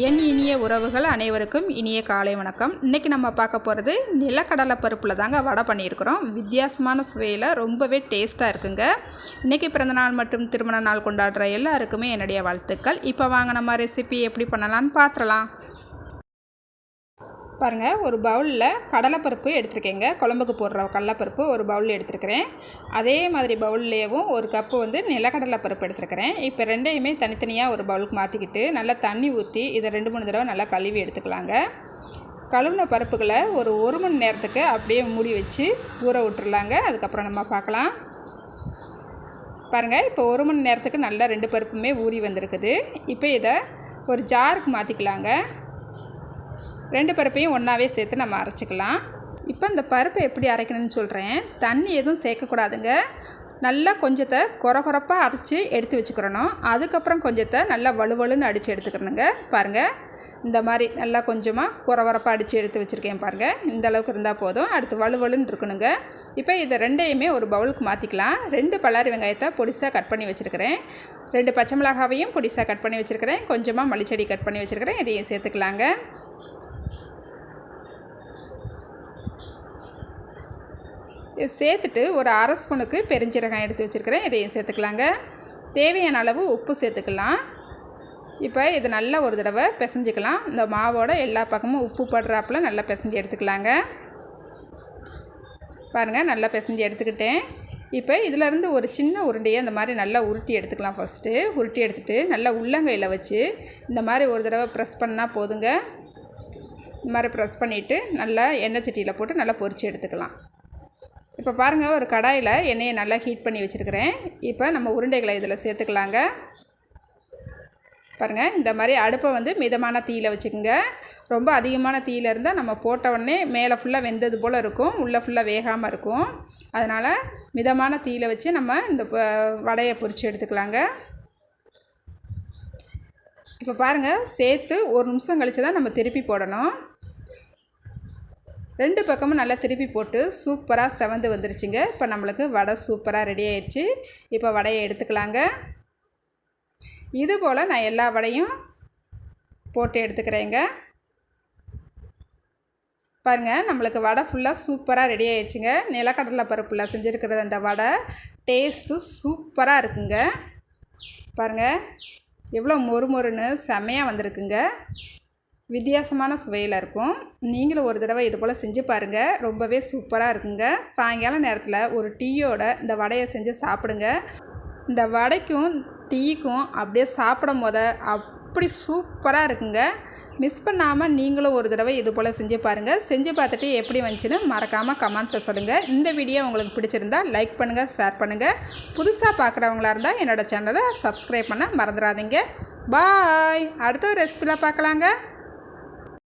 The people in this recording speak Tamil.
என் இனிய உறவுகள் அனைவருக்கும் இனிய காலை வணக்கம். இன்றைக்கி நம்ம பார்க்க போகிறது நிலக்கடலை பருப்பில் தாங்க வடை பண்ணியிருக்கிறோம். வித்தியாசமான சுவையில் ரொம்பவே டேஸ்ட்டாக இருக்குங்க. இன்றைக்கி பிறந்தநாள் மற்றும் திருமண நாள் கொண்டாடுற எல்லாருக்குமே என்னுடைய வாழ்த்துக்கள். இப்போ வாங்க நம்ம ரெசிபி எப்படி பண்ணலான்னு பார்த்துடலாம். பாருங்கள், ஒரு பவுலில் கடலைப்பருப்பு எடுத்துருக்கேங்க. குழம்புக்கு போடுற கடலைப்பருப்பு ஒரு பவுலில் எடுத்துருக்கிறேன். அதே மாதிரி பவுல்லேயும் ஒரு கப்பு நிலக்கடலை பருப்பு எடுத்துருக்கிறேன். இப்போ ரெண்டையுமே தனித்தனியாக ஒரு பவுலுக்கு மாற்றிக்கிட்டு நல்லா தண்ணி ஊற்றி இதை 2-3 தடவை நல்லா கழுவி எடுத்துக்கலாங்க. கழுவின பருப்புகளை ஒரு மணி நேரத்துக்கு அப்படியே மூடி வச்சு ஊற விட்டுறலாங்க. அதுக்கப்புறம் நம்ம பார்க்கலாம். பாருங்கள், இப்போ 1 மணி நேரத்துக்கு நல்லா 2 பருப்புமே ஊறி வந்திருக்குது. இப்போ இதை ஒரு ஜாருக்கு மாற்றிக்கலாங்க. 2 பருப்பையும் ஒன்றாவே சேர்த்து நம்ம அரைச்சிக்கலாம். இப்போ இந்த பருப்பை எப்படி அரைக்கணும்னு சொல்கிறேன். தண்ணி எதுவும் சேர்க்கக்கூடாதுங்க. நல்லா கொஞ்சத்தை கொரகொரப்பாக அரைச்சி எடுத்து வச்சுக்கிறணும். அதுக்கப்புறம் கொஞ்சத்தை நல்லா வலுவலுன்னு அடித்து எடுத்துக்கிறணுங்க. பாருங்கள், இந்த மாதிரி நல்லா கொஞ்சமாக கொரகொரப்பாக அடித்து எடுத்து வச்சுருக்கேன். பாருங்கள், இந்த அளவுக்கு இருந்தால் போதும். அடுத்து வலுவலுன்னு இருக்கணுங்க. இப்போ இதை ரெண்டையுமே ஒரு பவுலுக்கு மாற்றிக்கலாம். 2 பல்லாரி வெங்காயத்தை பொடிசாக கட் பண்ணி வச்சுருக்கிறேன். 2 பச்சை மிளகாவையும் பொடிசாக கட் பண்ணி வச்சுருக்கிறேன். கொஞ்சமாக மல்லிச்செடி கட் பண்ணி வச்சுருக்கிறேன். இதையும் சேர்த்துக்கலாங்க. சேர்த்துட்டு ஒரு அரை ஸ்பூனுக்கு பெருஞ்சீரகம் எடுத்து வச்சுருக்கிறேன். இதையும் சேர்த்துக்கலாங்க. தேவையான அளவு உப்பு சேர்த்துக்கலாம். இப்போ இது நல்லா ஒரு தடவை பிசைஞ்சிக்கலாம். இந்த மாவோட எல்லா பக்கமும் உப்பு படுறாப்பில் நல்லா பிசைஞ்சு எடுத்துக்கலாங்க. பாருங்கள், நல்லா பிசைஞ்சு எடுத்துக்கிட்டேன். இப்போ இதிலேருந்து ஒரு சின்ன உருண்டையை இந்த மாதிரி நல்லா உருட்டி எடுத்துக்கலாம். ஃபஸ்ட்டு உருட்டி எடுத்துகிட்டு நல்லா உள்ளங்கையில் வச்சு இந்த மாதிரி ஒரு தடவை ப்ரெஸ் பண்ணால் போதுங்க. இந்த மாதிரி ப்ரெஸ் பண்ணிவிட்டு நல்லா எண்ணெய் சட்டியில் போட்டு நல்லா பொரித்து எடுத்துக்கலாம். இப்போ பாருங்கள், ஒரு கடாயில் எண்ணெயை நல்லா ஹீட் பண்ணி வச்சுருக்கிறேன். இப்போ நம்ம உருண்டைகளை இதில் சேர்த்துக்கலாங்க. பாருங்கள், இந்த மாதிரி அடுப்பை மிதமான தீயில் வச்சுக்கோங்க. ரொம்ப அதிகமான தீயில் இருந்தால் நம்ம போட்ட உடனே மேலே ஃபுல்லாக வெந்தது போல் இருக்கும், உள்ளே ஃபுல்லாக வேகாமல் இருக்கும். அதனால் மிதமான தீயில் வச்சு நம்ம இந்த வடையை பொரித்து எடுத்துக்கலாங்க. இப்போ பாருங்கள், சேர்த்து 1 நிமிஷம் கழித்து தான் நம்ம திருப்பி போடணும். 2 பக்கமும் நல்லா திருப்பி போட்டு சூப்பராக செவந்து வந்துருச்சுங்க. இப்போ நம்மளுக்கு வடை சூப்பராக ரெடி ஆயிடுச்சு. இப்போ வடையை எடுத்துக்கலாங்க. இது போல் நான் எல்லா வடையும் போட்டு எடுத்துக்கிறேங்க. பாருங்கள், நம்மளுக்கு வடை ஃபுல்லாக சூப்பராக ரெடி ஆயிடுச்சுங்க. நிலக்கடலை பருப்பில் செஞ்சுருக்கிறது அந்த வடை டேஸ்ட்டு சூப்பராக இருக்குங்க. பாருங்கள், எவ்வளோ மொறுமொறுன்னு செமையாக வந்திருக்குங்க. வித்தியாசமான சுவையில் இருக்கும். நீங்களும் ஒரு தடவை இது போல் செஞ்சு பாருங்கள். ரொம்பவே சூப்பராக இருக்குங்க. சாயங்கால நேரத்தில் ஒரு டீயோட இந்த வடையை செஞ்சு சாப்பிடுங்க. இந்த வடைக்கும் டீக்கும் அப்படியே சாப்பிடும் போது அப்படி சூப்பராக இருக்குங்க. மிஸ் பண்ணாமல் நீங்களும் ஒரு தடவை இது போல் செஞ்சு பாருங்கள். செஞ்சு பார்த்துட்டு எப்படி வந்துச்சுன்னு மறக்காமல் கமெண்ட்டில் சொல்லுங்கள். இந்த வீடியோ உங்களுக்கு பிடிச்சிருந்தால் லைக் பண்ணுங்கள், ஷேர் பண்ணுங்கள். புதுசாக பார்க்குறவங்களா இருந்தால் என்னோடய சேனலை சப்ஸ்கிரைப் பண்ண மறந்துடாதீங்க. பாய். அடுத்த ஒரு ரெசிபியில் பார்க்கலாங்க.